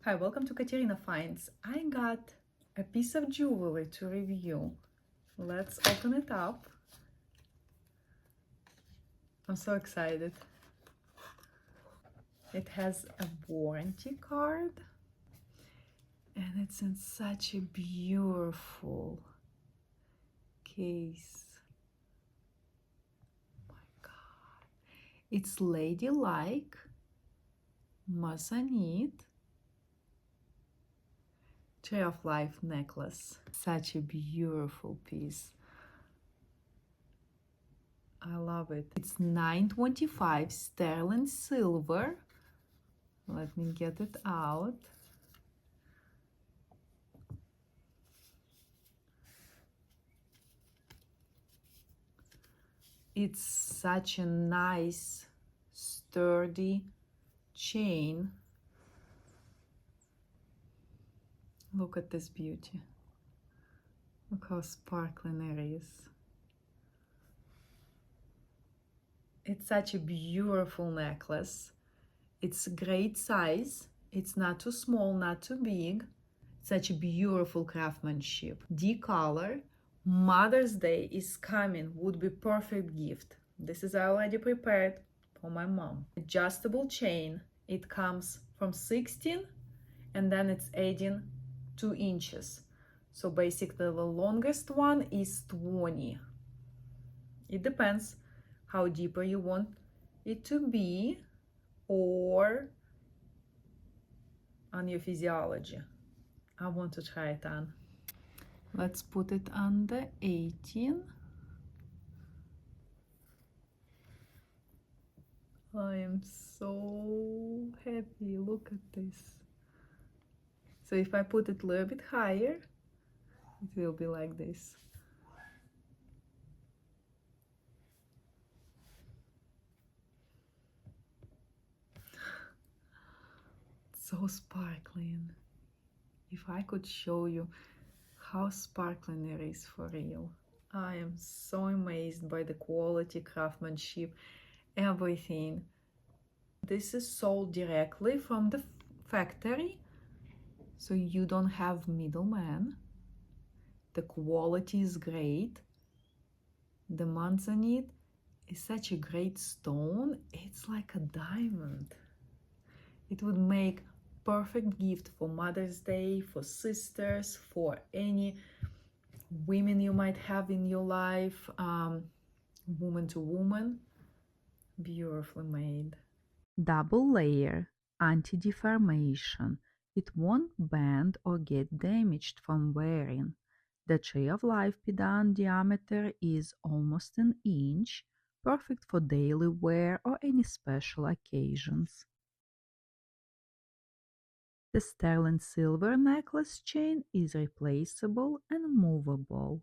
Hi, welcome to Katerina Finds. I got a piece of jewelry to review. Let's open it up. I'm so excited. It has a warranty card and it's in such a beautiful case. Oh my God. It's Ladylike Moissanite Tree of Life necklace. Such a beautiful piece. I love it. It's 925 sterling silver. Let me get it out. It's such a nice, sturdy chain. Look at this beauty. Look how sparkling it is. It's such a beautiful necklace. It's a great size. It's not too small, not too big. Such a beautiful craftsmanship. D-color. Mother's Day is coming. Would be perfect gift. This is already prepared for my mom. Adjustable chain. It comes from 16 and then it's adding 2 inches. So basically the longest one is 20. It depends how deeper you want it to be or on your physiology. I want to try it on. Let's put it on the 18. I am so happy. Look at this. So if I put it a little bit higher, it will be like this. So sparkling. If I could show you how sparkling it is for real. I am so amazed by the quality, craftsmanship, everything. This is sold directly from the factory, so you don't have middleman. The quality is great. The Moissanite is such a great stone. It's like a diamond. It would make perfect gift for Mother's Day, for sisters, for any women you might have in your life, woman to woman. Beautifully made. Double layer, anti-deformation. It won't bend or get damaged from wearing. The Tree of Life pendant diameter is almost an inch, perfect for daily wear or any special occasions. The sterling silver necklace chain is replaceable and movable.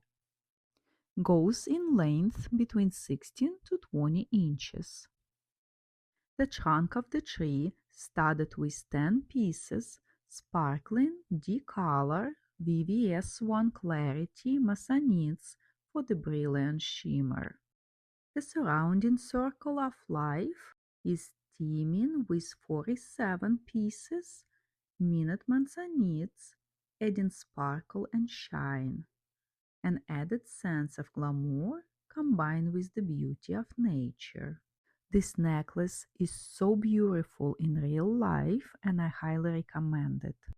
Goes in length between 16 to 20 inches. The trunk of the tree, studded with 10 pieces, sparkling D-color VVS1 clarity Moissanites for the brilliant shimmer. The surrounding circle of life is teeming with 47 pieces, minute Moissanites, adding sparkle and shine, an added sense of glamour combined with the beauty of nature. This necklace is so beautiful in real life and I highly recommend it.